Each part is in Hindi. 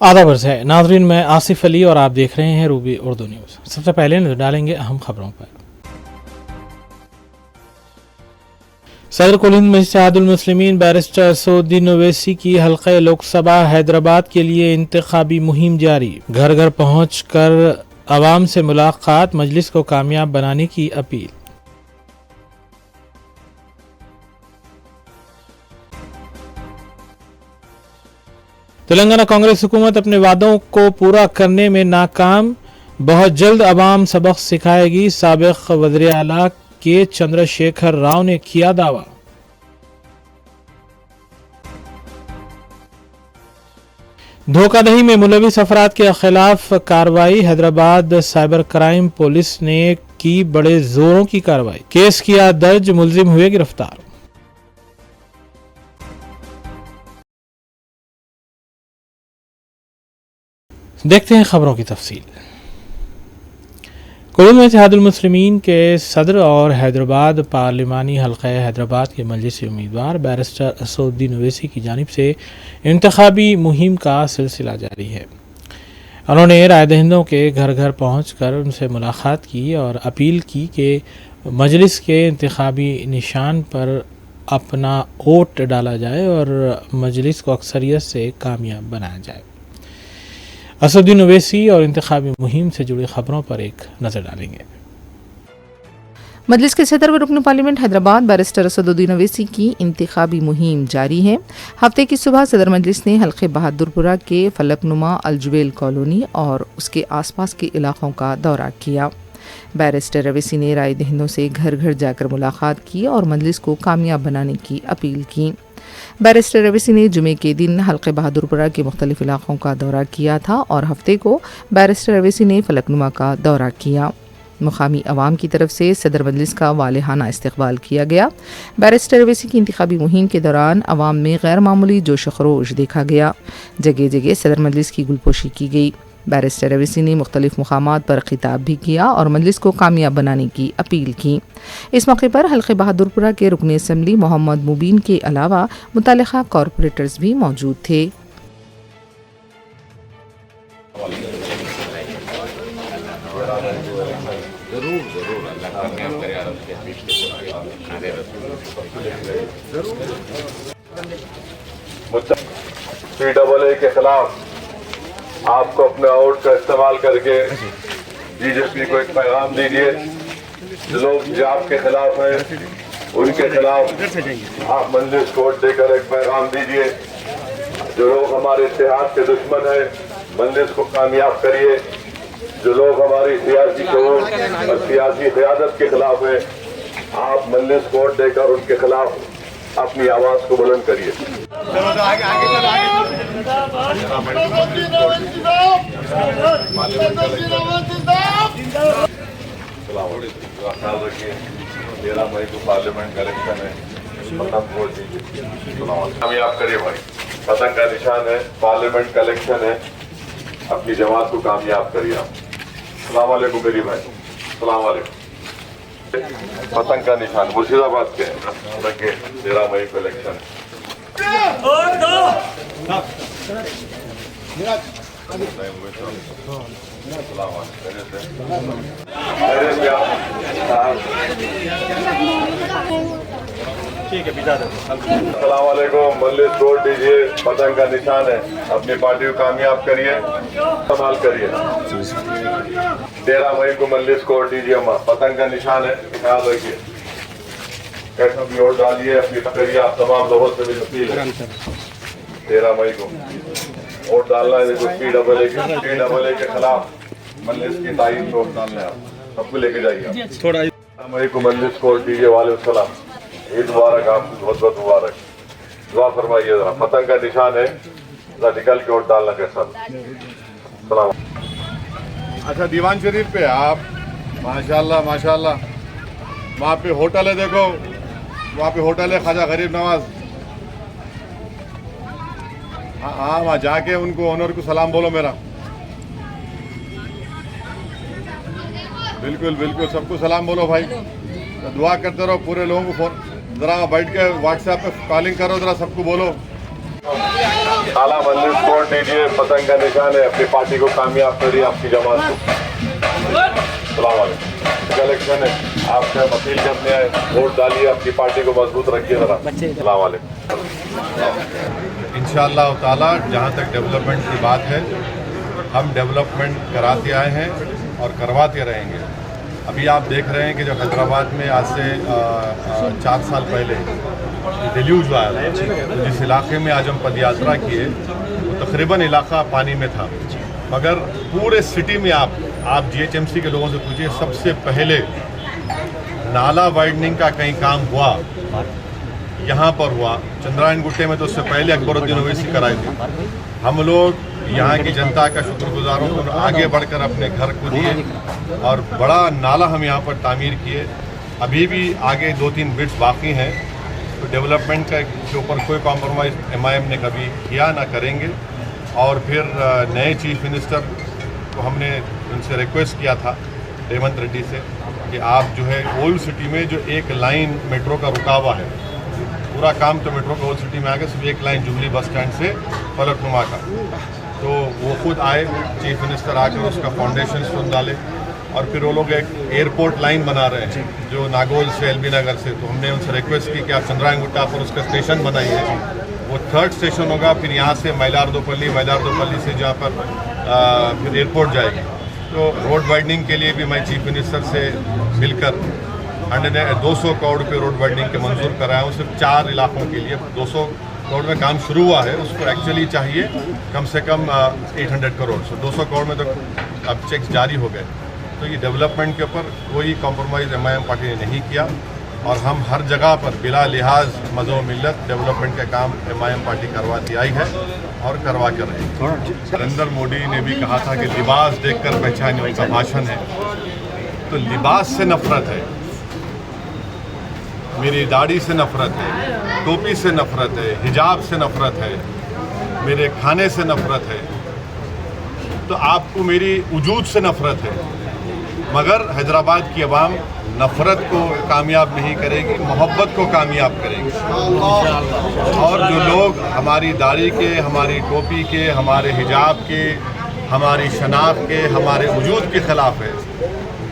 आदाब अर्ज़ है नाज़रीन, मैं आसिफ अली और आप देख रहे हैं रूबी उर्दू न्यूज़। सबसे पहले नजर डालेंगे अहम खबरों पर। सदर कुल हिंद इत्तेहादुल मुस्लिमीन बैरिस्टर असदुद्दीन ओवैसी की हल्क़े लोकसभा हैदराबाद के लिए इंतखाबी मुहिम जारी। घर घर पहुँच कर आवाम से मुलाकात, मजलिस को कामयाब बनाने की अपील। तेलंगाना कांग्रेस हुकूमत अपने वादों को पूरा करने में नाकाम, बहुत जल्द अवाम सबक सिखाएगी, साबिक़ वज़ीर आला के चंद्रशेखर राव ने किया दावा। धोखाधड़ी में मुलविस अफराद के खिलाफ कार्रवाई, हैदराबाद साइबर क्राइम पुलिस ने की बड़े जोरों की कार्रवाई, केस किया दर्ज, मुलजिम हुए गिरफ्तार। देखते हैं खबरों की तफसील। कुल इत्तेहादुल मुस्लिमीन के सदर और हैदराबाद पार्लिमानी हल्क़े हैदराबाद के मजलिसी उम्मीदवार बैरिस्टर असदुद्दीन ओवैसी की जानिब से इंतखाबी मुहिम का सिलसिला जारी है। उन्होंने राय दहिंदों के घर घर पहुँच कर उनसे मुलाकात की और अपील की कि मजलिस के इंतखाबी निशान पर अपना वोट डाला जाए और मजलिस को अक्सरियत से कामयाब बनाया जाए। असदुद्दीन ओवैसी और इंतखाबी मुहिम से जुड़ी खबरों पर एक नज़र डालेंगे। मजलिस के सदर व रुकन पार्लियामेंट हैदराबाद बैरिस्टर असदुद्दीन ओवैसी की इंतखाबी मुहिम जारी है। हफ्ते की सुबह सदर मजलिस ने हल्के बहादुरपुरा के फलकनुमा अलजुवेल कॉलोनी और उसके आसपास के इलाकों का दौरा किया। बैरिस्टर ओवैसी ने राय दहिंदों से घर घर जाकर मुलाकात की और मजलिस को कामयाब बनाने की अपील की। बैरिस्टर ओवैसी ने जुमे के दिन हल्के बहादुरपुरा के मुख्तलिफ इलाकों का दौरा किया था और हफ्ते को बैरिस्टर ओवैसी ने फलकनुमा का दौरा किया। मुकामी अवाम की तरफ से सदर मजलिस का वालेहाना इस्तकबाल किया गया। बैरिस्टर ओवैसी की इंतखाबी मुहिम के दौरान अवाम में गैर मामूली जोश खरोश देखा गया। जगह जगह सदर मजलिस की गुलपोशी की गई। बैरिस्टर ओवैसी ने मुख्तलिफ मुकामात पर खिताब भी किया और मजलिस को कामयाब बनाने की अपील की। इस मौके पर हल्के बहादुरपुरा के रुकन असम्बली मोहम्मद मुबीन के अलावा मुतल्लिका कॉरपोरेटर्स भी मौजूद थे। PAA के खिलाफ आपको अपने वोट का इस्तेमाल करके बीजेपी को एक पैगाम दीजिए। जो लोग जाप के खिलाफ हैं उनके खिलाफ आप मजलिस को वोट देकर एक पैगाम दीजिए। जो लोग हमारे इत्तेहाद के दुश्मन हैं मजलिस को कामयाब करिए। जो लोग हमारी सियासी शऊर और सियासी क़यादत के खिलाफ हैं आप मजलिस को वोट देकर उनके खिलाफ अपनी आवाज को बुलंद करिए। ख्याल रखिए, 13 मई को पार्लियामेंट का इलेक्शन है, पतंग वोट दीजिए, कामयाब करिए भाई। पतंग का निशान है, पार्लियामेंट का इलेक्शन है, अपनी जमात को कामयाब करिए आप। अस्सलाम वालेकुम मेरी भाई, अस्सलाम वालेकुम। पतंग का निशान मुर्शिदाबाद के रखे, 13 मई को इलेक्शन है। अस्सलाम वालेकुम, मजलिस वोट दीजिए, पतंग का निशान है, अपनी पार्टी को कामयाब करिए, संभाल करिए। 13 मई को मजलिस को वोट दीजिए, पतंग का निशान है, ख्याल रखिए। कैसा भी वोट डालिए, अपनी करिए। आप तमाम लोगों से भी अपील है 13 मई को वोट डालना है। PAA के खिलाफ मजलिस की तारीफ वोट डालना है, आप सबको लेके जाइए। 13 मई को मजलिस को वोट दीजिए। वालेकुम सलाम, ईद मुबारक, आपको बहुत बहुत मुबारक। दुआ फरमाइए। पतंग का निशान है, निकल के वोट डालना के साथ। सलाम। अच्छा, दीवान शरीफ पे आप माशाल्लाह माशाल्लाह, वहाँ पे होटल है, देखो वहाँ पे होटल है ख्वाजा गरीब नवाज। हाँ, वहाँ जाके उनको ओनर को सलाम बोलो मेरा। बिल्कुल बिल्कुल, सबको सलाम बोलो भाई। तो दुआ करते रहो, पूरे लोगों को फोन जरा बैठ के व्हाट्सएप पे कॉलिंग करो, जरा सबको बोलो। आला मंजिल स्कोर दीजिए, पतंग का निशान है, अपनी पार्टी को कामयाब करिए, आपकी जमात को। सलाम वालेकुम। इलेक्शन है, आपसे अपील करने आए, वोट डालिए, अपनी पार्टी को मजबूत रखिए जरा। सलाम वालेकुम। इंशाअल्लाह ताला जहाँ तक डेवलपमेंट की बात है, हम डेवलपमेंट कराते आए हैं और करवाते रहेंगे। अभी आप देख रहे हैं कि जब हैदराबाद में आज से 4 साल पहले डिल्यूज आया था, तो जिस इलाके में आज हम पदयात्रा किए वो तकरीबन इलाका पानी में था, मगर पूरे सिटी में आप GHMC के लोगों से पूछिए, सबसे पहले नाला वाइडनिंग का कहीं काम हुआ यहाँ पर हुआ। चंद्रायन गुट्टे में तो उससे पहले अकबरुद्दीन ओवैसी कराए थे। हम लोग यहाँ की जनता का शुक्रगुजार हूँ, और आगे बढ़कर अपने घर को दिए और बड़ा नाला हम यहाँ पर तामीर किए। अभी भी आगे 2-3 बिट्स बाकी हैं, तो डेवलपमेंट के ऊपर कोई कॉम्प्रोमाइज़ MIM ने कभी किया ना करेंगे। और फिर नए चीफ मिनिस्टर को हमने उनसे रिक्वेस्ट किया था, रेवंत रेड्डी से, कि आप जो है ओल्ड सिटी में जो एक लाइन मेट्रो का रुका हुआ है, पूरा काम तो मेट्रो का ओल्ड सिटी में आ गया, सिर्फ एक लाइन जुबली बस स्टैंड से फलकनुमा का, तो वो खुद आए चीफ मिनिस्टर, आकर उसका फाउंडेशन स्टोन डाले। और फिर वो लोग एक एयरपोर्ट लाइन बना रहे हैं जो नागोल से LB नगर से, तो हमने उनसे रिक्वेस्ट की कि आप चंद्रायन गुट्टा पर उसका स्टेशन बनाइए। वो 3rd स्टेशन होगा, फिर यहाँ से मैलारदोपल्ली से जहाँ पर फिर एयरपोर्ट जाएगी। तो रोड वाइडनिंग के लिए भी मैं चीफ मिनिस्टर से मिलकर 200 करोड़ रुपये रोड वाइडनिंग के मंजूर कराया हूँ, सिर्फ 4 इलाकों के लिए। 200 करोड़ में काम शुरू हुआ है, उसको एक्चुअली चाहिए कम से कम 800 करोड़। 200 करोड़ में तो अब चेक्स जारी हो गए। तो ये डेवलपमेंट के ऊपर कोई कॉम्प्रोमाइज़ MIM पार्टी ने नहीं किया, और हम हर जगह पर बिला लिहाज मज़ो मिल्लत डेवलपमेंट का काम MIM पार्टी करवाती आई है और करवा कर रही है। नरेंद्र मोदी ने भी कहा था कि लिबास देखकर पहचाने, उनका भाषण है। तो लिबास से नफरत है, मेरी दाढ़ी से नफरत है, टोपी से नफरत है, हिजाब से नफरत है, मेरे खाने से नफरत है, तो आपको मेरी वजूद से नफरत है। मगर हैदराबाद की आवाम नफरत को कामयाब नहीं करेगी, मोहब्बत को कामयाब करेगी। और जो लोग हमारी दाढ़ी के, हमारी टोपी के, हमारे हिजाब के, हमारी शनाख्त के, हमारे वजूद के ख़िलाफ़ है,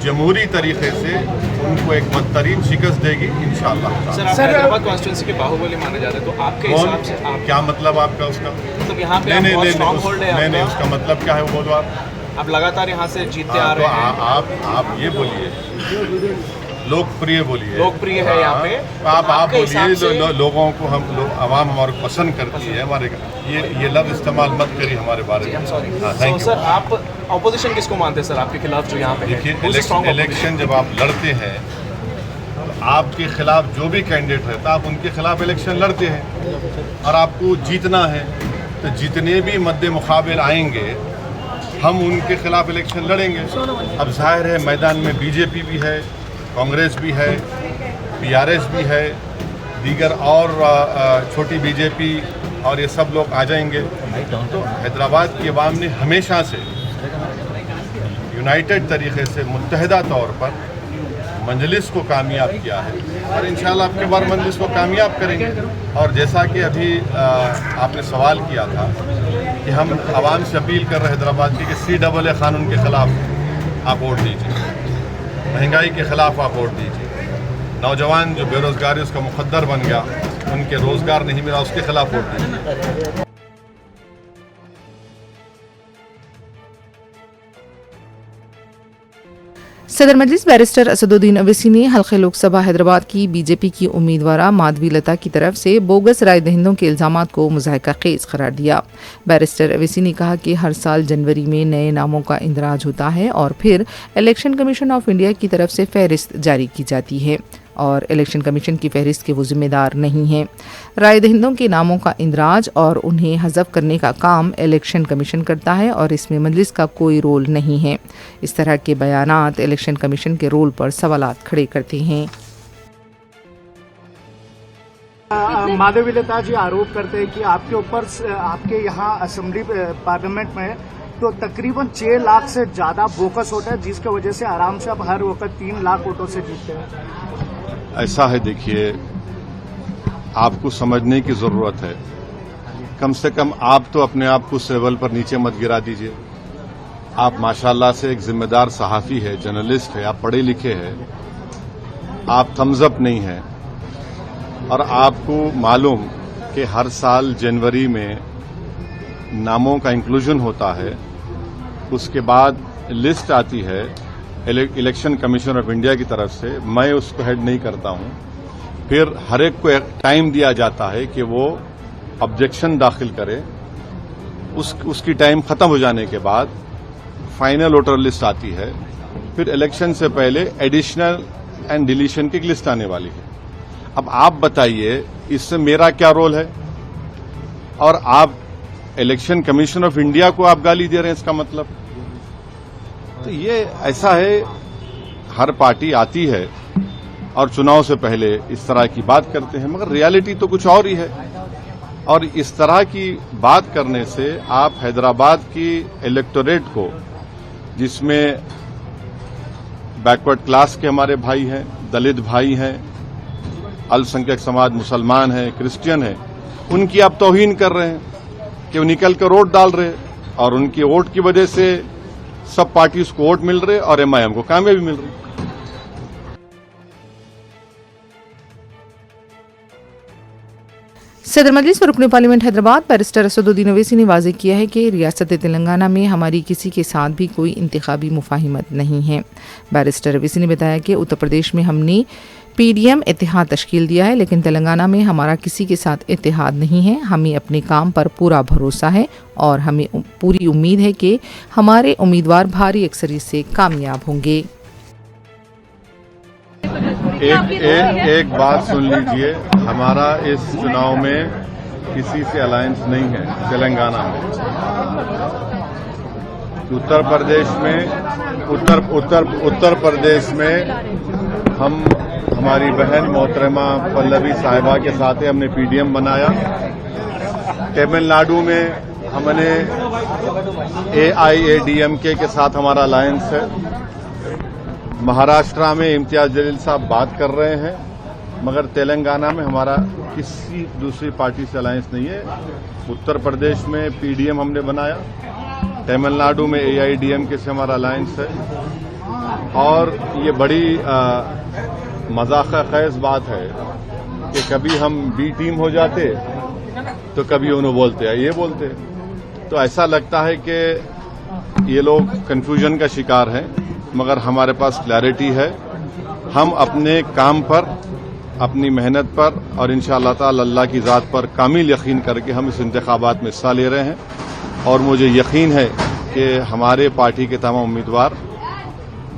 जमहूरी तरीके से उनको एक बदतरीन शिकस्त देगी इंशाअल्लाह। सर, हैदराबाद कॉन्स्टिट्यूंसी के बाहुबली माने जाते हैं, तो आपके हिसाब से क्या मतलब आपका उसका? मतलब यहाँ पे बहुत स्ट्रॉन्ग होल्ड है। नहीं, उसका मतलब क्या है वो बोलो आप लगातार यहाँ से जीतते आ रहे हैं। आप ये बोलिए, लोकप्रिय बोलिए, लोकप्रिय है यहाँ पे। आप बोलिए, लोगों को हम लोग आवाम हमारे को पसंद करती है, हमारे ये लफ्ज़ इस्तेमाल मत करिए हमारे बारे में। सॉरी सर, आप अपोजिशन किसको मानते हैं सर आपके खिलाफ जो यहाँ पे? देखिए, इलेक्शन जब आप लड़ते हैं, आपके खिलाफ जो भी कैंडिडेट रहता है, आप उनके खिलाफ इलेक्शन लड़ते हैं और आपको जीतना है। तो जितने भी मद्दे मुकाबिल आएंगे, हम उनके खिलाफ इलेक्शन लड़ेंगे। अब जाहिर है मैदान में BJP भी है, कांग्रेस भी है, PRS भी है, दीगर और छोटी BJP और ये सब लोग आ जाएंगे। तो हैदराबाद की आवाम ने हमेशा से यूनाइटेड तरीके से, मुत्तहिदा तौर पर मंजलिस को कामयाब किया है, और इंशाल्लाह अब की बार मंजलिस को कामयाब करेंगे। और जैसा कि अभी आपने सवाल किया था कि हम आवाम से अपील कर रहे हैदराबाद की कि CAA कानून के ख़िलाफ़ आप वोट दीजिए, महंगाई के ख़िलाफ़ आप वोट दीजिए, नौजवान जो बेरोज़गारी उसका मुकद्दर बन गया, उनके रोज़गार नहीं मिला, उसके ख़िलाफ़ वोट दीजिए। सदर मजलिस बैरिस्टर असदुद्दीन ओवैसी ने हल्के लोकसभा हैदराबाद की BJP की उम्मीदवार माधवी लता की तरफ से बोगस राय दहिंदों के इल्जामात को मुज़ाहिका खेज करार दिया। बैरिस्टर ओवैसी ने कहा कि हर साल जनवरी में नए नामों का इंदराज होता है और फिर इलेक्शन कमीशन ऑफ इंडिया की तरफ से फहरिस्त जारी की जाती है, और इलेक्शन कमीशन की फहरिस्त के वो जिम्मेदार नहीं हैं। राय दहिंदों के नामों का इंदराज और उन्हें हज़फ करने का काम इलेक्शन कमीशन करता है और इसमें मजलिस का कोई रोल नहीं है। इस तरह के बयानात इलेक्शन कमीशन के रोल पर सवालात खड़े करते हैं। माधवी लता जी आरोप करते हैं कि आपके ऊपर, आपके यहाँ असेंबली पार्लियामेंट में तो तकरीबन 6 लाख से ज़्यादा बोकस होता है, जिसकी वजह से आराम से आप हर वक्त 3 लाख वोटों से जीतते हैं। ऐसा है, देखिए, आपको समझने की ज़रूरत है कम से कम आप तो अपने आप को उस लेवल पर नीचे मत गिरा दीजिए। आप माशाल्लाह से एक जिम्मेदार सहाफ़ी है, जर्नलिस्ट है, आप पढ़े लिखे हैं, आप थम्स अप नहीं हैं और आपको मालूम कि हर साल जनवरी में नामों का इंक्लूजन होता है, उसके बाद लिस्ट आती है इलेक्शन कमीशन ऑफ इंडिया की तरफ से, मैं उसको हेड नहीं करता हूं। फिर हर एक को एक टाइम दिया जाता है कि वो ऑब्जेक्शन दाखिल करे, उसकी टाइम खत्म हो जाने के बाद फाइनल वोटर लिस्ट आती है। फिर इलेक्शन से पहले एडिशनल एंड डिलीशन की लिस्ट आने वाली है। अब आप बताइए इससे मेरा क्या रोल है? और आप इलेक्शन कमीशन ऑफ इंडिया को आप गाली दे रहे हैं, इसका मतलब तो ये ऐसा है, हर पार्टी आती है और चुनाव से पहले इस तरह की बात करते हैं, मगर रियलिटी तो कुछ और ही है। और इस तरह की बात करने से आप हैदराबाद की इलेक्टोरेट को, जिसमें बैकवर्ड क्लास के हमारे भाई हैं, दलित भाई हैं, अल्पसंख्यक समाज, मुसलमान हैं, क्रिश्चियन हैं, उनकी आप तौहीन कर रहे हैं कि वो निकल कर वोट डाल रहे हैं और उनकी वोट की वजह से सब पार्टीज को वोट मिल रहे और एमआईएम को कामयाबी मिल रही। सदर मजलिस व रुकन पार्लियामेंट हैदराबाद बैरिस्टर असदुद्दीन ओवैसी ने वाज़ेह किया है कि रियासत तेलंगाना में हमारी किसी के साथ भी कोई इंतखाबी मुफाहिमत नहीं है। बैरिस्टर ओवैसी ने बताया कि उत्तर प्रदेश में हमने पीडीएम इत्तेहाद तश्कील दिया है, लेकिन तेलंगाना में हमारा किसी के साथ इत्तेहाद नहीं है। हमें अपने काम पर पूरा भरोसा है और हमें पूरी उम्मीद है कि हमारे उम्मीदवार भारी अक्सरियत से कामयाब होंगे। एक बात सुन लीजिए, हमारा इस चुनाव में किसी से अलायंस नहीं है। तेलंगाना में, उत्तर प्रदेश में हम हमारी बहन मोहतरमा पल्लवी साहिबा के साथ हमने पीडीएम बनाया। तमिलनाडु में हमने एआईएडीएमके के साथ हमारा अलायंस है। महाराष्ट्र में इम्तियाज जलील साहब बात कर रहे हैं, मगर तेलंगाना में हमारा किसी दूसरी पार्टी से अलायंस नहीं है। उत्तर प्रदेश में पीडीएम हमने बनाया, तमिलनाडु में एआईडीएमके से हमारा अलायंस है। और ये बड़ी मजाक खेज बात है कि कभी हम बी टीम हो जाते तो कभी उन्होंने बोलते हैं, ये बोलते। तो ऐसा लगता है कि ये लोग कंफ्यूजन का शिकार हैं, मगर हमारे पास क्लैरिटी है। हम अपने काम पर, अपनी मेहनत पर और इंशाअल्लाह ताला अल्लाह की ज़ात पर कामिल यकीन करके हम इस इंतखाबात में हिस्सा ले रहे हैं। और मुझे यकीन है कि हमारे पार्टी के तमाम उम्मीदवार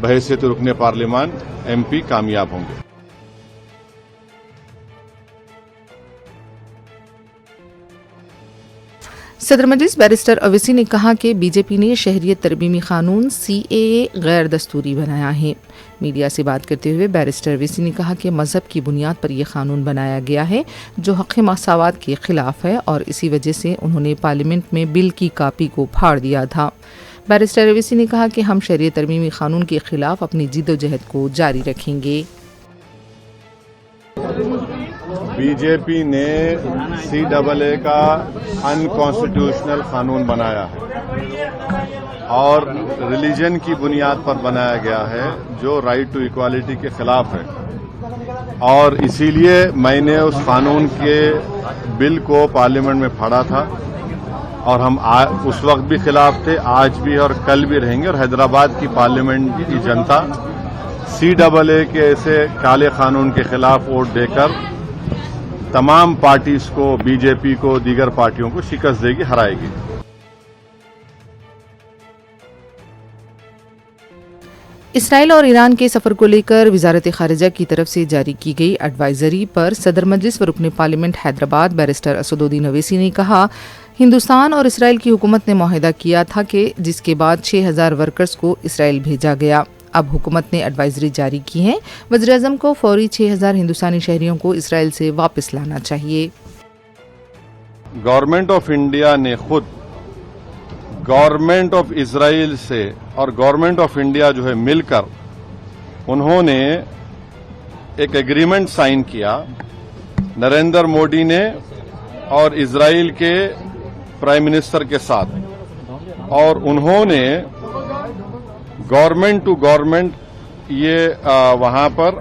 बहैसियत रुकने पार्लियामान एमपी कामयाब होंगे। सदर मजलिस बैरिस्टर ओवैसी ने कहा कि बीजेपी ने शहरियत तरमीमी कानून सीएए गैर दस्तूरी बनाया है। मीडिया से बात करते हुए बैरिस्टर ओवैसी ने कहा कि मजहब की बुनियाद पर यह कानून बनाया गया है जो हक़ मसावात के खिलाफ है और इसी वजह से उन्होंने पार्लियामेंट में बिल की कापी को फाड़ दिया था। बैरिस्टर ओवैसी ने कहा कि हम शहरियत तरमीमी कानून के खिलाफ अपनी जिद्दोजहद को जारी रखेंगे। बीजेपी ने सीएए का अनकॉन्स्टिट्यूशनल कानून बनाया है और रिलीजन की बुनियाद पर बनाया गया है जो राइट टू इक्वालिटी के खिलाफ है। और इसीलिए मैंने उस कानून के बिल को पार्लियामेंट में फाड़ा था और हम उस वक्त भी खिलाफ थे, आज भी और कल भी रहेंगे। और हैदराबाद की पार्लियामेंट की जनता सीएए के ऐसे काले कानून के खिलाफ वोट देकर तमाम पार्टीज को, बीजेपी को, दीगर पार्टियों को शिकस्त देगी, हराएगी। इसराइल और ईरान के सफर को लेकर वजारत खारिजा की तरफ से जारी की गई एडवाइजरी पर सदर मजलिस व रुकन पार्लियामेंट हैदराबाद बैरिस्टर असदुद्दीन ओवैसी ने कहा, हिंदुस्तान और इसराइल की हुकूमत ने मुआहिदा किया था कि जिसके बाद 6000 वर्कर्स को इसराइल भेजा गया। अब हुकूमत ने एडवाइजरी जारी की है। वज़ीर-ए-आज़म को फौरी 6000 हिंदुस्तानी शहरियों को इसराइल से वापस लाना चाहिए। गवर्नमेंट ऑफ इंडिया ने खुद गवर्नमेंट ऑफ इसराइल से और गवर्नमेंट ऑफ इंडिया जो है मिलकर उन्होंने एक एग्रीमेंट साइन किया। नरेंद्र मोदी ने और इसराइल के प्राइम मिनिस्टर के साथ, और उन्होंने गवर्नमेंट टू गवर्नमेंट ये वहां पर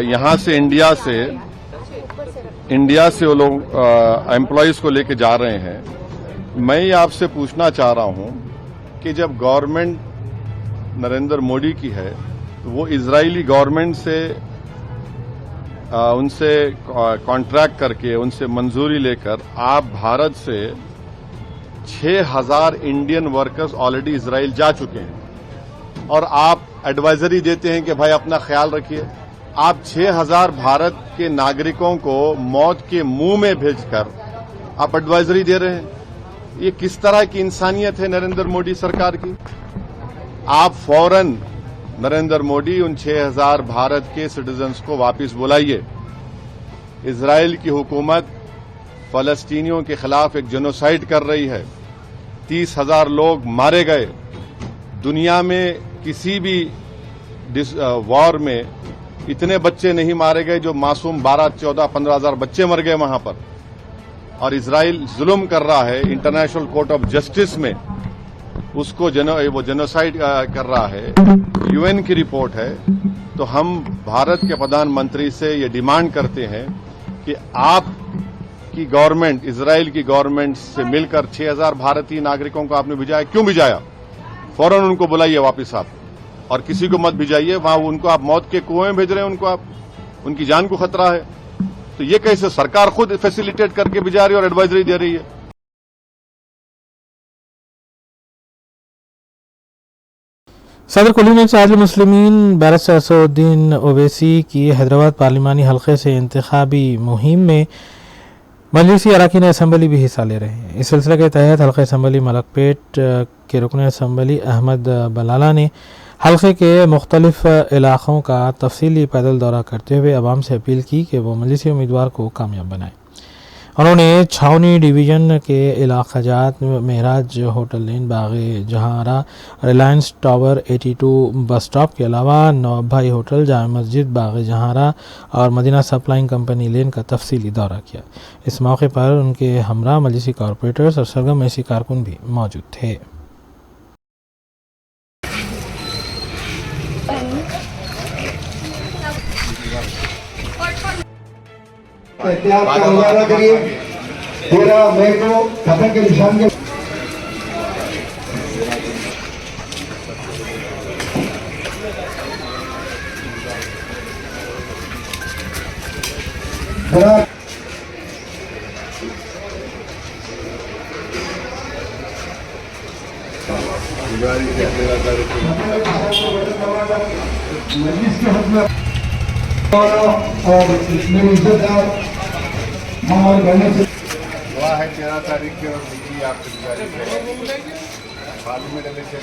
यहां से इंडिया से वो लोग एम्प्लॉयज को लेके जा रहे हैं। मैं ये आपसे पूछना चाह रहा हूं कि जब गवर्नमेंट नरेंद्र मोदी की है तो वो इजरायली गवर्नमेंट से उनसे कॉन्ट्रैक्ट करके उनसे मंजूरी लेकर आप भारत से 6,000 इंडियन वर्कर्स ऑलरेडी इजराइल जा चुके हैं और आप एडवाइजरी देते हैं कि भाई अपना ख्याल रखिए। आप 6,000 भारत के नागरिकों को मौत के मुंह में भेजकर आप एडवाइजरी दे रहे हैं। ये किस तरह की इंसानियत है नरेंद्र मोदी सरकार की? आप फौरन नरेंद्र मोदी उन 6,000 भारत के सिटीजन्स को वापस बुलाइए। इजराइल की हुकूमत फलस्तीनियों के खिलाफ एक जेनोसाइड कर रही है। 30,000 लोग मारे गए। दुनिया में किसी भी वॉर में इतने बच्चे नहीं मारे गए जो मासूम 12, 14, 15,000 बच्चे मर गए वहां पर। और इजराइल जुल्म कर रहा है इंटरनेशनल कोर्ट ऑफ जस्टिस में, उसको वो जेनोसाइड कर रहा है। यूएन की रिपोर्ट है। तो हम भारत के प्रधानमंत्री से ये डिमांड करते हैं कि आप की गवर्नमेंट, इजराइल की गवर्नमेंट से मिलकर 6,000 भारतीय नागरिकों को आपने भिजाया, क्यों भिजाया? फौरन उनको बुलाइए वापस आप, और किसी को मत भिजाइए वहां। उनको आप मौत के कुएं में भेज रहे हैं, उनको आप, उनकी जान को खतरा है। तो ये कैसे सरकार खुद फैसिलिटेट करके भिजा रही है और एडवाइजरी दे रही है? सदर कुलीन इत्तेहादुल मुस्लिमीन बैरिस्टर असदुद्दीन ओवैसी की हैदराबाद पार्लिमानी हल्के से इंतखाबी मुहिम में मजलिसी अरकान असम्बली भी हिस्सा ले रहे हैं। इस सिलसिले के तहत हल्का असम्बली मलकपेट के रुकन असम्बली अहमद बलाला ने हल्के के मुख्तलिफ इलाक़ों का तफसीली पैदल दौरा करते हुए अवाम से अपील की कि वो मजलिसी उम्मीदवार को कामयाब बनाएं। उन्होंने छावनी डिवीज़न के इलाक़ाजात महराज होटल लेन, बाग़ जहारा, रिलायंस टावर 82 बस स्टॉप के अलावा नवाब भाई होटल, जामा मस्जिद, बाग़ जहारा और मदीना सप्लाइंग कंपनी लेन का तफसीली दौरा किया। इस मौके पर उनके हमरा मजलिसी कॉरपोरेटर्स और सरगर्म ऐसी कारकुन भी मौजूद थे। एहतियात का मुजाहरा करिए। 13 मई को खतर के निशान के मजलिस के हक में और मेरी इज्जतदार हमारे बहनों से हुआ है 13 तारीख के और निकली आपकी पार्लियामेंट इलेक्शन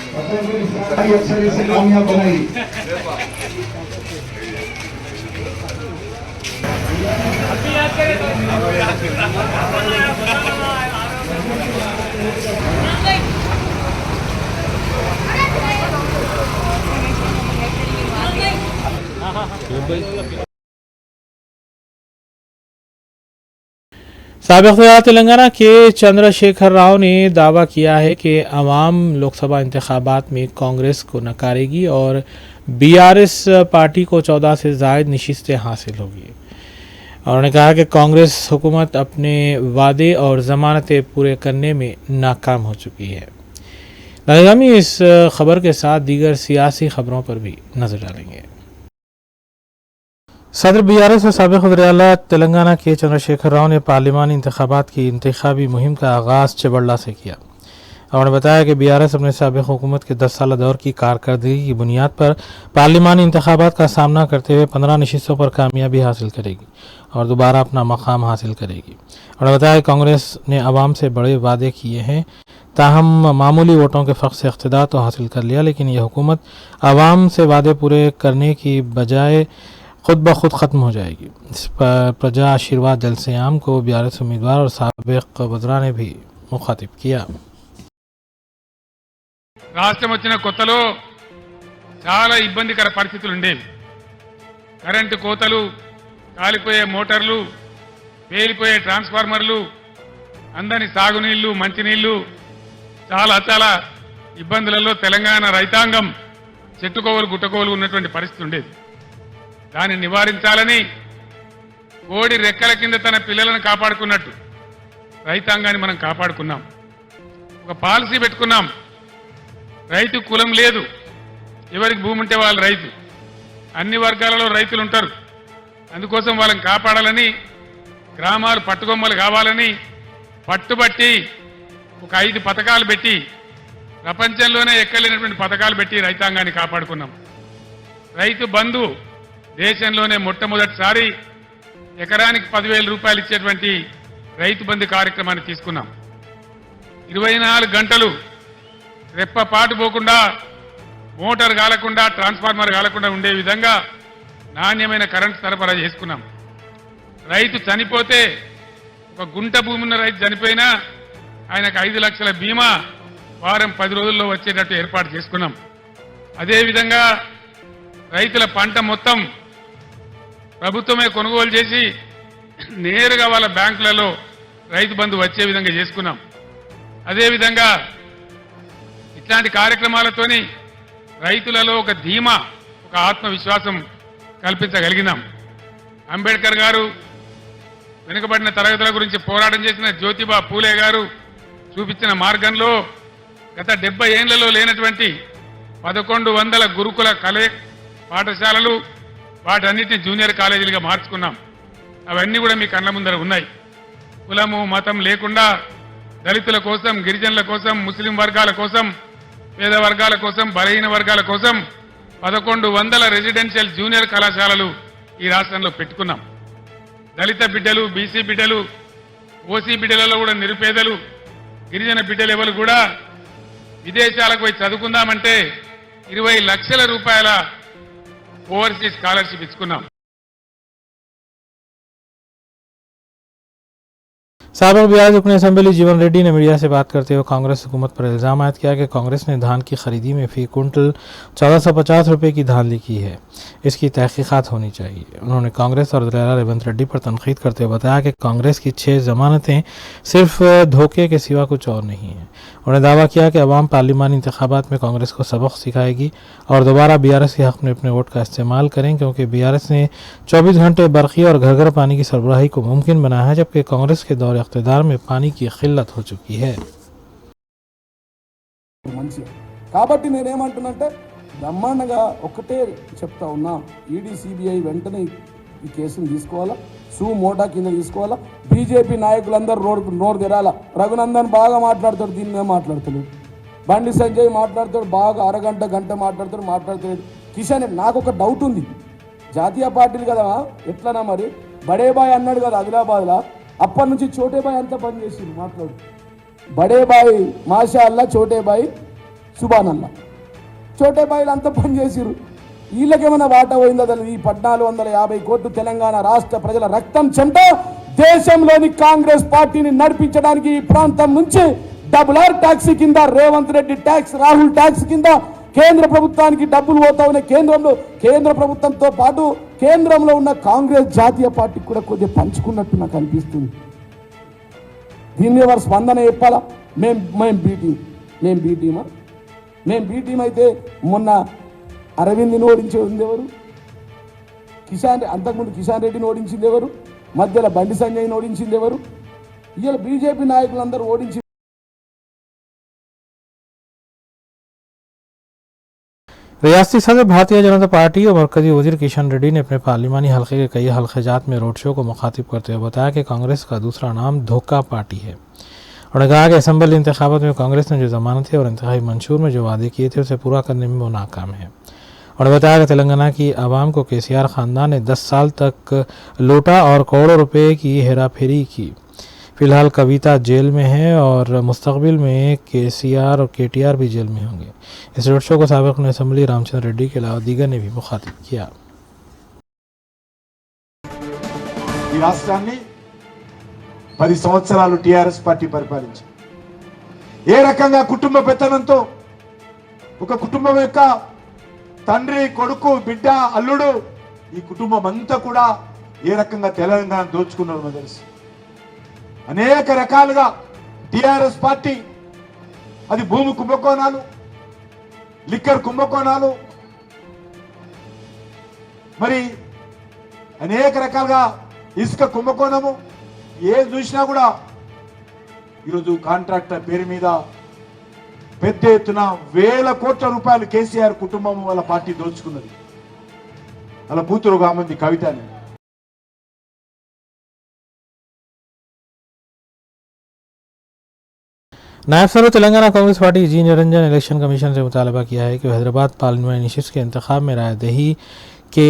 अक्सर इसे कामयाब बनाई। साबिक़ तेलंगाना के चंद्रशेखर राव ने दावा किया है कि अवाम लोकसभा इंतखाबात में कांग्रेस को नकारेगी और बीआरएस पार्टी को 14 से ज़ायद नशिस्तें हासिल होगी। और उन्होंने कहा कि कांग्रेस हुकूमत अपने वादे और ज़मानतें पूरे करने में नाकाम हो चुकी है। नाज़रीन, इस खबर के साथ दीगर सियासी खबरों पर भी नज़र डालेंगे। सदर बीआरएस और साबिक़ वज़ीर-ए-आला तेलंगाना के चंद्रशेखर राव ने पार्लिमानी इंतखाबात की इंतखाबी मुहिम का आगाज़ चिबड़ला से किया। उन्होंने बताया कि बीआरएस अपने साबिक़ हुकूमत के 10 साल दौर की कारकर्दगी की बुनियाद पर पार्लिमानी इंतखाबात का सामना करते हुए 15 नशिस्तों पर कामयाबी हासिल करेगी और दोबारा अपना मकाम हासिल करेगी। उन्होंने बताया कि कांग्रेस ने अवाम से बड़े वादे किए हैं, ताहम मामूली वोटों के फ़र्क से इक़्तिदार तो हासिल कर लिया, लेकिन यह हुकूमत अवाम से वादे पूरे करने की बजाय खुद ब खुद ख़त्म हो जाएगी। इस पर प्रजा आशीर्वाद जलसे आम को बीआरएस उम्मीदवार और साबिक़ वज़रा ने भी मुखातिब किया। రాష్ట్రం వచ్చిన కొత్తలో చాలా ఇబ్బందికర పరిస్థితులు ఉండేవి. కరెంటు కోతలు, కాలిపోయే మోటార్లు, పేలిపోయే ట్రాన్స్ఫార్మర్లు, అందని సాగునీళ్లు మంచినీళ్లు చాలా ఇబ్బందులలో తెలంగాణ రైతాంగం చెట్టుకోవలు గుట్టకోవలు ఉన్నటువంటి పరిస్థితి ఉండేది. దాన్ని నివారించాలని కోడి రెక్కల కింద తన పిల్లలను కాపాడుకున్నట్టు రైతాంగాన్ని మనం కాపాడుకున్నాం. ఒక పాలసీ పెట్టుకున్నాం. రైతు కులం లేదు, ఎవరికి భూమి ఉంటే వాళ్ళు రైతు. అన్ని వర్గాలలో రైతులు ఉంటారు. అందుకోసం వాళ్ళని కాపాడాలని, గ్రామాలు పట్టుకొమ్మలు కావాలని పట్టుబట్టి ఒక 5 పథకాలు పెట్టి, ప్రపంచంలోనే ఎక్కలేనటువంటి పథకాలు పెట్టి రైతాంగాన్ని కాపాడుకున్నాం. రైతు బంధు దేశంలోనే మొట్టమొదటిసారి ఎకరానికి 10,000 రూపాయలు ఇచ్చేటువంటి రైతు బంధు కార్యక్రమాన్ని తీసుకున్నాం. 24 గంటలు రెప్పపాటు పోకుండా, మోటార్ కాలకుండా, ట్రాన్స్ఫార్మర్ కాలకుండా ఉండే విధంగా నాణ్యమైన కరెంటు సరఫరా చేసుకున్నాం. రైతు చనిపోతే, ఒక గుంట భూమి ఉన్న రైతు చనిపోయినా ఆయనకు 5 లక్షల బీమా వారం 10 రోజుల్లో వచ్చేటట్టు ఏర్పాటు చేసుకున్నాం. అదేవిధంగా రైతుల పంట మొత్తం ప్రభుత్వమే కొనుగోలు చేసి నేరుగా వాళ్ళ బ్యాంకులలో రైతు బంధు వచ్చే విధంగా చేసుకున్నాం. అదేవిధంగా ఇట్లాంటి కార్యక్రమాలతోని రైతులలో ఒక ధీమా, ఒక ఆత్మవిశ్వాసం కల్పించగలిగినాం. అంబేద్కర్ గారు, వెనుకబడిన తరగతుల గురించి పోరాటం చేసిన జ్యోతిబా పూలే గారు చూపించిన మార్గంలో గత 70 ఏళ్లలో లేనటువంటి 1100 గురుకుల పాఠశాలలు, వాటన్నిటిని జూనియర్ కాలేజీలుగా మార్చుకున్నాం. అవన్నీ కూడా మీ కళ్ళ ముందర ఉన్నాయి. కులము మతం లేకుండా దళితుల కోసం, గిరిజనుల కోసం, ముస్లిం వర్గాల కోసం, పేద వర్గాల కోసం, బలహీన వర్గాల కోసం 1100 రెసిడెన్షియల్ జూనియర్ కళాశాలలు ఈ రాష్ట్రంలో పెట్టుకున్నాం. దళిత బిడ్డలు, బీసీ బిడ్డలు, ఓసీ బిడ్డలలో కూడా నిరుపేదలు, గిరిజన బిడ్డలు ఎవరు కూడా విదేశాలకు పోయి చదువుకుందామంటే 20 లక్షల రూపాయల ఓవర్సీస్ స్కాలర్షిప్ ఇచ్చుకున్నాం. साबिक बिहार रुकन असम्बली जीवन रेड्डी ने मीडिया से बात करते हुए कांग्रेस हुकूमत पर इल्ज़ाम आयद किया कि कांग्रेस ने धान की खरीदी में फी कुंटल 1450 रुपये की धांधली की है, इसकी तहकीकात होनी चाहिए। उन्होंने कांग्रेस और दलाला रेवंत रेड्डी पर तनकीद करते हुए बताया कि कांग्रेस की 6 जमानतें सिर्फ धोखे के सिवा कुछ और नहीं है। उन्होंने दावा किया कि अवाम पार्लिमानी इंतखाबात में कांग्रेस को सबक सिखाएगी और दोबारा BRS के हक में अपने वोट का इस्तेमाल करें, क्योंकि BRS ने 24 घंटे बरक़ी और घर घर पानी की सरबराही को मुमकिन बनाया है, जबकि कांग्रेस के दौर इक़्तिदार में पानी की क़िल्लत हो चुकी है। కాబట్టి నేనేమంటున్నానంటే బ్రహ్మాండంగా ఒక్కటే చెప్తా ఉన్నా, ఈడీ సిబిఐ వెంటనే ఈ కేసును తీసుకోవాలా, మోటా కింద తీసుకోవాలా. బీజేపీ నాయకులందరూ నోరు తెరాలా. రఘునందన్ బాగా మాట్లాడతాడు, దీన్ని మాట్లాడతాడు. బండి సంజయ్ మాట్లాడతాడు, బాగా అరగంట గంట మాట్లాడతాడు. కిషన్, నాకు ఒక డౌట్ ఉంది. జాతీయ పార్టీలు కదా ఎట్లనా మరి, బడేబాయ్ అన్నాడు కదా ఆదిలాబాద్లో, అప్పటి నుంచి చోటేబాయ్ అంతా పనిచేసింది. మాట్లాడు, బడేబాయ్ మాషా అల్లా, చోటేబాయ్ సుబాన్ అల్లా, చోటేబాయిలు అంతా పనిచేసిరు. వీళ్ళకేమైనా వాటా పోయిందా? ఈ 1450 కోట్లు తెలంగాణ రాష్ట్ర ప్రజల రక్తం చెంట దేశంలోని కాంగ్రెస్ పార్టీని నడిపించడానికి ఈ ప్రాంతం నుంచి RRR ట్యాక్స్ కింద, రేవంత్ రెడ్డి ట్యాక్స్, రాహుల్ ట్యాక్స్ కింద కేంద్ర ప్రభుత్వానికి డబ్బులు పోతా ఉన్నాయి. కేంద్ర ప్రభుత్వంతో పాటు కేంద్రంలో ఉన్న కాంగ్రెస్ జాతీయ పార్టీకి కూడా కొద్దిగా పంచుకున్నట్టు నాకు అనిపిస్తుంది. దీన్ని ఎవరు స్పందన చెప్పాలా? మేము బీ టీం అయితే మొన్న అరవింద్ని ఓడించేది ఎవరు? అంతకుముందు కిషన్ రెడ్డిని ఓడించింది ఎవరు? మధ్యలో బండి సంజయ్ని ఓడించింది ఎవరు? ఇవాళ బీజేపీ నాయకులందరూ ఓడించి रियासती सदर भारतीय जनता पार्टी और मरकजी वजीर किशन रेड्डी ने अपने पार्लिमानी हल्के के कई हल्केजात में रोड शो को मुखातिब करते हुए बताया कि कांग्रेस का दूसरा नाम धोखा पार्टी है। उन्होंने कहा कि असम्बली इंतखाबात में कांग्रेस ने जो जमानतें और इंतखाबी मंशूर में जो वादे किए थे उसे पूरा करने में वो नाकाम है। उन्होंने बताया कि तेलंगाना की आवाम को KCR खानदान ने 10 साल तक लूटा और करोड़ों रुपए की हेराफेरी की। फिलहाल कविता जेल में है और मुस्तकबिल में KCR और KTR भी जेल में होंगे। इस रोड शो को साबिक असम्बली रामचंद्र रेड्डी के अलावा दीगर ने भी मुखातिब किया। ఈ రాష్ట్రాన్ని 10 సంవత్సరాలు టీఆర్ఎస్ పార్టీ పరిపాలించింది. ఏ రకంగా కుటుంబ పెత్తనంతో ఒక కుటుంబం యొక్క తండ్రి, కొడుకు, బిడ్డ, అల్లుడు, ఈ కుటుంబం అంతా కూడా ఏ రకంగా తెలంగాణ దోచుకున్నారో తెలుసు. అనేక రకాలుగా టిఆర్ఎస్ పార్టీ అది భూమి కుంభకోణాలు, లిక్కర్ కుంభకోణాలు, మరి అనేక రకాలుగా ఇసుక కుంభకోణము, ఏది చూసినా కూడా ఈరోజు కాంట్రాక్టర్ పేరు మీద పెద్ద ఎత్తున వేల కోట్ల రూపాయలు కేసీఆర్ కుటుంబం వాళ్ళ పార్టీ దోచుకున్నది. వాళ్ళ కూతురు ఒక మంది కవితని. नायब सदर तेलंगाना कांग्रेस पार्टी जी निरंजन इलेक्शन कमीशन से मुतालबा किया है कि हैदराबाद पार्लियामेंट नशिस्त के इंतखाब में रायदही के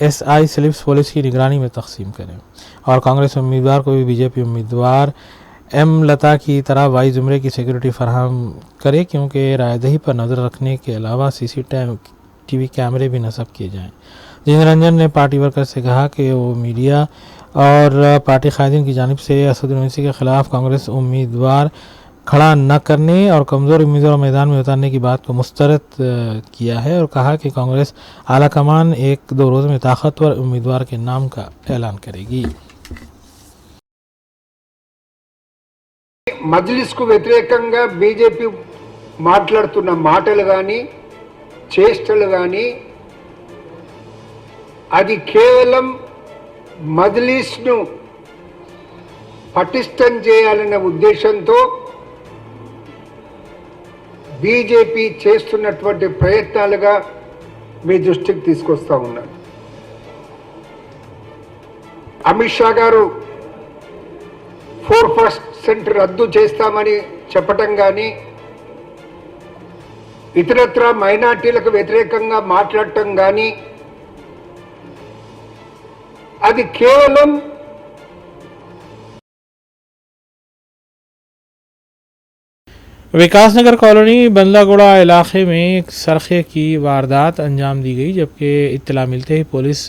SI स्लिप्स पुलिस की निगरानी में तकसीम करें और कांग्रेस उम्मीदवार को भी बीजेपी उम्मीदवार M लता की तरह वाई जुमरे की सिक्योरिटी फराहम करे, क्योंकि रायदही पर नज़र रखने के अलावा CCTV कैमरे भी नस्ब किए जाएँ। जी निरंजन ने पार्टी वर्कर्स से कहा कि वो मीडिया और पार्टी कायदीन की जानिब से असदुद्दीन ओवैसी के खिलाफ कांग्रेस उम्मीदवार खड़ा न करने और कमज़ोर उम्मीदवार मैदान में उतारने की बात को मुस्तरद किया है और कहा कि कांग्रेस आला कमान 1-2 रोज़ में ताकतवर उम्मीदवार के नाम का ऐलान करेगी। మజ్లిస్కు వ్యతిరేకంగా బీజేపీ మాట్లాడుతున్న మాటలు కానీ చేష్టలు కానీ అది కేవలం మజ్లిస్ను పటిష్టం చేయాలనే ఉద్దేశంతో బీజేపీ చేస్తున్నటువంటి ప్రయత్నాలుగా మీ దృష్టికి తీసుకొస్తా ఉన్నాను. అమిత్ షా గారు 4% రద్దు చేస్తామని చెప్పటం కానీ, ఇతరత్రా మైనార్టీలకు వ్యతిరేకంగా మాట్లాడటం కానీ అది కేవలం विकासनगर कॉलोनी बंदलागुड़ा इलाके में एक सरखे की वारदात अंजाम दी गई, जबकि इत्तला मिलते ही पुलिस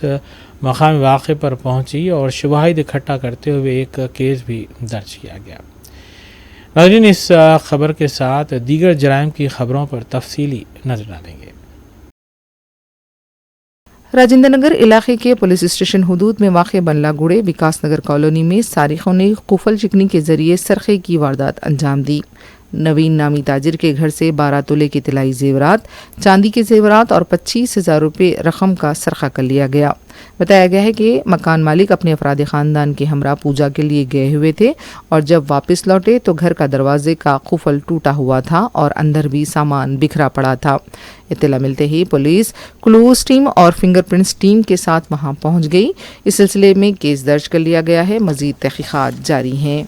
मकाम वाक़े पर पहुंची और शवाहिद इकट्ठा करते हुए एक केस भी दर्ज किया गया। नाज़रीन, इस खबर के साथ दीगर जराइम की खबरों पर तफसीली नजर डालेंगे। राजेंद्र नगर इलाके के पुलिस स्टेशन हुदूद में वाक़ बंदलागुड़े विकासनगर कॉलोनी में सारिकों ने कुफल चिकनी के जरिए सरखे की वारदात अंजाम दी। नवीन नामी ताजिर के घर से 12 तोले के तिलाई जेवरात, चांदी के जेवरात और 25,000 रुपये रकम का सरखा कर लिया गया। बताया गया है कि मकान मालिक अपने अफराद ख़ानदान के हमरा पूजा के लिए गए हुए थे और जब वापस लौटे तो घर का दरवाजे का कुफल टूटा हुआ था और अंदर भी सामान बिखरा पड़ा था। इत्तला मिलते ही पुलिस क्लूज टीम और फिंगरप्रिंट्स टीम के साथ वहां पहुंच गई। इस सिलसिले में केस दर्ज कर लिया गया है, मजीद तहकीकात जारी हैं।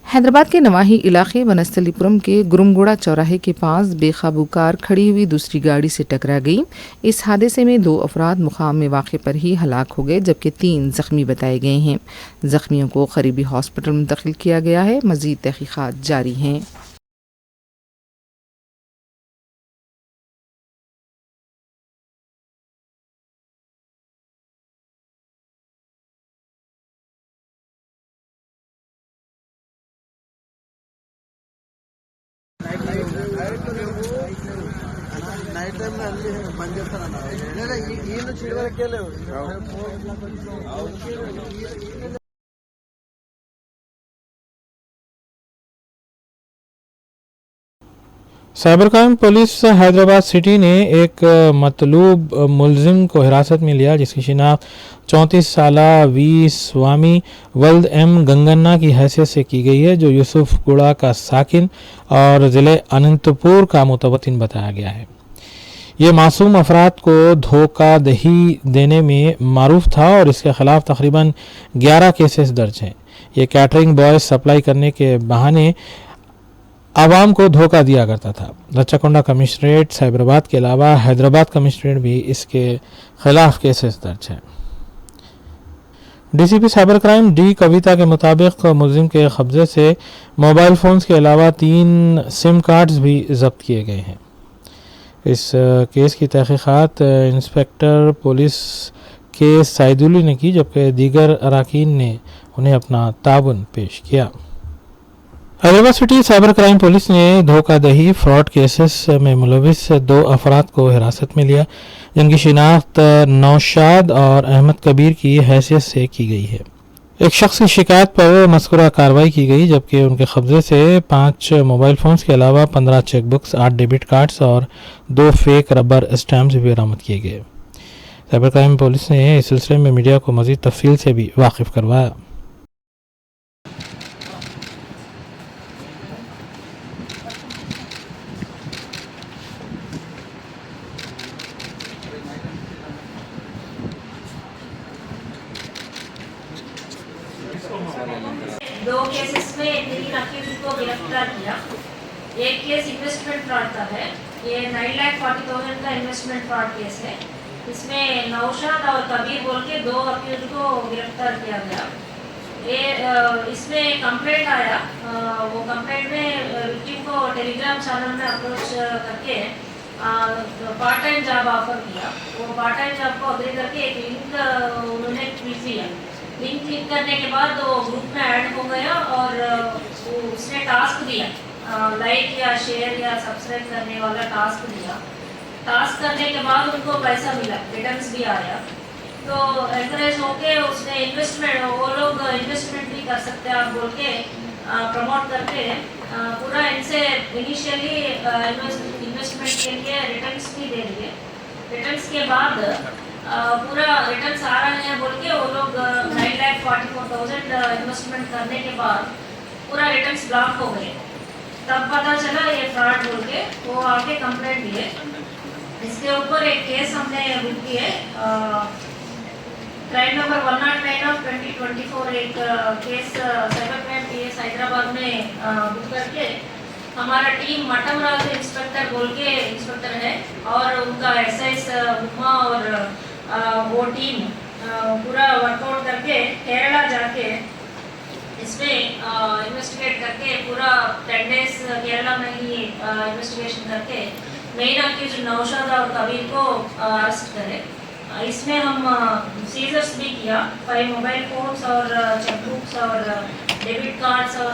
हैदराबाद के नवाही इलाके वनस्थलीपुरम के गुरुमगुड़ा चौराहे के पास बेकाबू कार खड़ी हुई दूसरी गाड़ी से टकरा गई। इस हादसे में 2 अफराद मुकाम में वाक़े पर ही हलाक हो गए, जबकि 3 ज़ख्मी बताए गए हैं। ज़ख्मियों को करीबी हॉस्पिटल मुंतकिल किया गया है, मज़ीद तहकीकात जारी हैं। Cyber crime police Hyderabad city ने एक मतलूब मुलजिम को हिरासत में लिया, जिसकी शिनाख्त 34 साला वी स्वामी वल्द एम गंगन्ना की हैसियत से की गई है, जो यूसुफगुड़ा का साकिन और ज़िले अनंतपुर का मुतवत्तिन बताया गया है। ये मासूम अफराद को धोखा दही देने में मारूफ था और इसके खिलाफ तकरीबन 11 केसेस दर्ज हैं। ये कैटरिंग बॉय सप्लाई करने के बहाने आवाम को धोखा दिया करता था। रच्चाकोंडा कमिश्नरेट साइबराबाद के अलावा हैदराबाद कमिश्नरेट भी इसके खिलाफ केसेस दर्ज हैं। डीसीपी साइबर क्राइम डी कविता के मुताबिक मुलजिम के कब्जे से मोबाइल फ़ोन्स के अलावा 3 सिम कार्ड्स भी जब्त किए गए हैं। इस केस की तहकीकात इंस्पेक्टर पुलिस के सैदुली ने की, जबकि दीगर अराकीन ने उन्हें अपना ताउन पेश किया। Hyderabad city cyber crime police ने धोखाधही फ्रॉड केसेस में मुलविस 2 अफराद को हिरासत में लिया, जिनकी शिनाख्त नौशाद और अहमद कबीर की हैसियत से की गई है। एक शख्स की शिकायत पर मज़कूरा कार्रवाई की गई, जबकि उनके कब्जे से 5 मोबाइल फ़ोन्स के अलावा 15 चेकबुक्स, 8 डेबिट कार्ड्स और 2 फेक रबर स्टैम्प्स भी बरामद किए गए। साइबर क्राइम पुलिस ने इस सिलसिले में मीडिया को मज़ीद तफसील से भी वाकिफ़ करवाया। दो केसेस में 3 अक्यूज को गिरफ्तार किया। एक केस इन्वेस्टमेंट फ्रॉड का है, ये 9,40,000 का इन्वेस्टमेंट फ्रॉड केस है। इसमें नौशाद और कबीर बोल के 2 अक्यूज को गिरफ्तार किया गया। ये इसमें कंप्लेंट आया, वो कंप्लेंट में विक्टिम को टेलीग्राम चैनल में अप्रोच करके पार्ट टाइम जॉब ऑफर किया। वो पार्ट टाइम जॉब को अग्री करके एक लिंक उन्होंने क्लिक किया। लिंक क्लिक करने के बाद वो ग्रुप में ऐड हो गया और उसने टास्क दिया, लाइक या शेयर या सब्सक्राइब करने वाला टास्क दिया। टास्क करने के बाद उनको पैसा मिला, रिटर्न्स भी आया। तो एनकरेज होके उसने इन्वेस्टमेंट, वो लोग इन्वेस्टमेंट भी कर सकते हैं आप बोल के प्रमोट करके पूरा इनसे इनिशियली इन्वेस्टमेंट के लिए रिटर्न्स भी दे दिए। रिटर्न्स के बाद पूरा रिटर्न्स आ रहे हैं बोल के वो लोग 9,44,000 इन्वेस्टमेंट करने के बाद पूरा रिटर्न्स ब्लॉक हो गए। तब पता चला ये फ्रॉड बोल के वो आके कंप्लेंट दिए। इसके ऊपर एक केस हमने बुक किए, क्राइम नंबर 109 ऑफ 2024 एक case cyber crime PS Hyderabad में बुक करके हमारा टीम मटमराज इंस्पेक्टर बोल के इंस्पेक्टर है और उनका एसआई उमा और वो टीम पूरा वर्कआउट करके केरला जाके इसमें इन्वेस्टिगेट करके पूरा 10 डेज केरला में ही इन्वेस्टिगेशन करके मेन अक्यूज नौशाद और कबीर को अरेस्ट करे। इसमें हम सीजर्स भी किया, 5 मोबाइल फोन्स और चेकबुक्स और डेबिट कार्ड्स और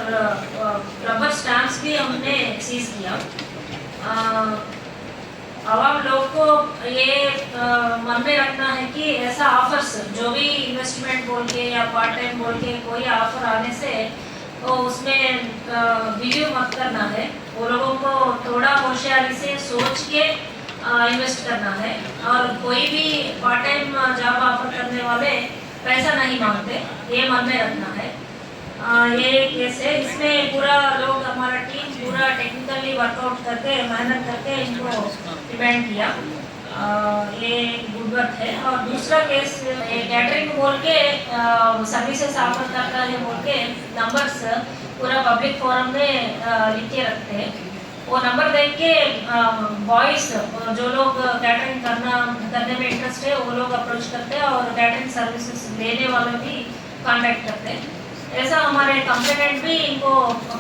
रबर स्टैम्प्स भी हमने सीज किया। आवाम लोग को ये मन में रखना है कि ऐसा ऑफर्स जो भी इन्वेस्टमेंट बोल के या पार्ट टाइम बोल के कोई ऑफर आने से तो उसमें बिलीव मत करना है। वो लोगों को थोड़ा होशियारी से सोच के इन्वेस्ट करना है और कोई भी पार्ट टाइम जॉब ऑफर करने वाले पैसा नहीं मांगते, ये मन में रखना है। ये केस है, इसमें पूरा लोग हमारा टीम पूरा टेक्निकली वर्कआउट करके मेहनत करके इनको डिपेंड किया। ये गुड वर्क है। और दूसरा केस कैटरिंग बोल के सर्विसेज ऑफर करता है बोल के नंबर्स पूरा पब्लिक फोरम में लिख के रखते हैं। वो नंबर देख के बॉयज़ जो लोग कैटरिंग करने में इंटरेस्ट है वो लोग अप्रोच करते हैं और कैटरिंग सर्विसेज देने वाले भी कांटेक्ट करते हैं। ऐसा हमारे कंप्लेनेंट भी इनको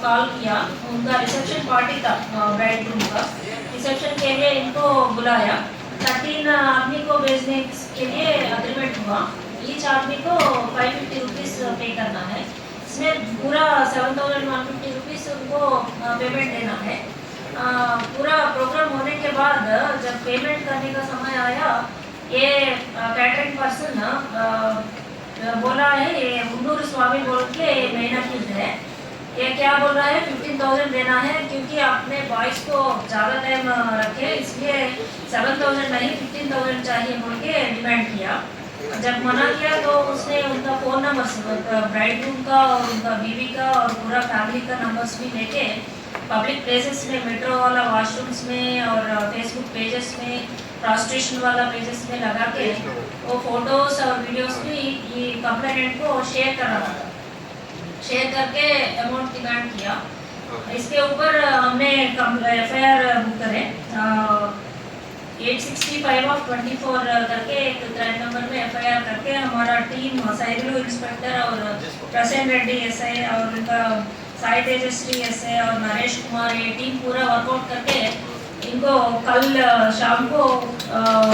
कॉल किया, उनका रिसेप्शन पार्टी था ब्राइड ग्रूम का, रिसेप्शन के लिए इनको बुलाया। 13 आदमी को भेजने के लिए अग्रीमेंट हुआ, ईच आदमी को 550 रुपीज़ पे करना है। इसमें पूरा 7,150 रुपीज़ उनको पेमेंट देना है। पूरा प्रोग्राम होने के बाद जब पेमेंट करने का समय आया, ये कैटरिंग पर्सन बोला है ये मुंडूर स्वामी बोल के मेन अक्यूज है, ये क्या बोल रहा है 15,000 देना है, क्योंकि आपने बॉयज़ को ज़्यादा टाइम रखे इसलिए 7,000 नहीं 15,000 चाहिए बोल के डिमांड किया। जब मना किया तो उसने उनका फ़ोन नंबर ब्राइड रूम का और उनका बीवी का और पूरा फैमिली का नंबर्स भी लेके पब्लिक प्लेसेस में, मेट्रो वाला वॉशरूम्स में और फेसबुक पेजेस में, प्रॉस्टिट्यूशन वाला पेजेस में लगा के वो फोटोज़ और वीडियोस भी ये कंप्लेनेंट को शेयर कर रहा था। शेयर करके अमाउंट डिमांड किया। इसके ऊपर हमने FIR बुक करें 865/24 करके एक क्राइम नंबर में FIR करके हमारा टीम साइरिलो इंस्पेक्टर और प्रसेन रेड्डी SI और उनका साई तेजस्वी SI और नरेश कुमार ये टीम पूरा वर्कआउट करके इनको कल शाम को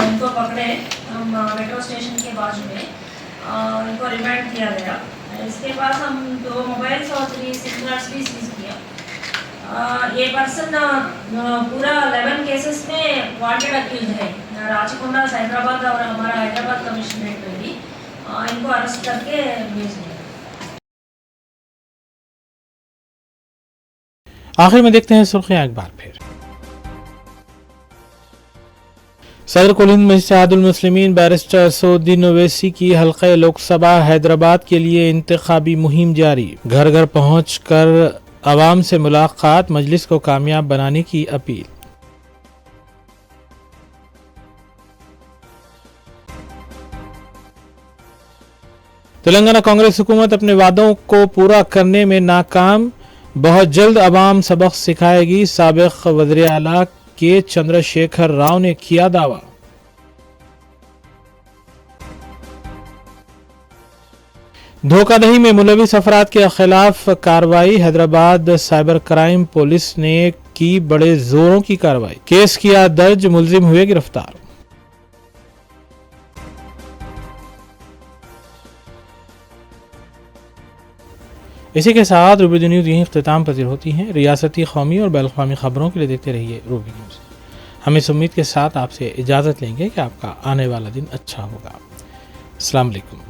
इनको पकड़े हम मेट्रो स्टेशन के बाजू में इनको रिमांड किया गया। इसके बाद हम 2 मोबाइल्स और 3 सिम कार्ड्स भी सीज किया। ये पर्सन पूरा 11 केसेस में वांटेड अक्यूज है। राचकोंडा हैदराबाद और हमारा हैदराबाद कमिश्नरेट में भी इनको अरेस्ट करके भेज दिया। आखिर में देखते हैं सुर्खियां एक बार फिर। सदर कुल हिंद इत्तेहादुल मुस्लिमीन बैरिस्टर असदुद्दीन ओवैसी की हल्का लोकसभा हैदराबाद के लिए इंतखाबी मुहिम जारी। घर घर पहुंचकर अवाम से मुलाकात, मजलिस को कामयाब बनाने की अपील। तेलंगाना कांग्रेस हुकूमत अपने वादों को पूरा करने में नाकाम, बहुत जल्द अवाम सबक सिखाएगी, साबिक वज़ीर आला के चंद्रशेखर राव ने किया दावा। धोखाधड़ी में मुलविस अफराद के खिलाफ कार्रवाई, हैदराबाद साइबर क्राइम पुलिस ने की बड़े जोरों की कार्रवाई, केस किया दर्ज, मुलजिम हुए गिरफ्तार। इसी के साथ रूबी न्यूज़ यहीं इख्तिताम पजीर होती हैं। रियासती, कौमी और बैनुल-अक़वामी खबरों के लिए देखते रहिए रूबी न्यूज़। हम इस उम्मीद के साथ आपसे इजाज़त लेंगे कि आपका आने वाला दिन अच्छा होगा। अस्सलाम वालेकुम।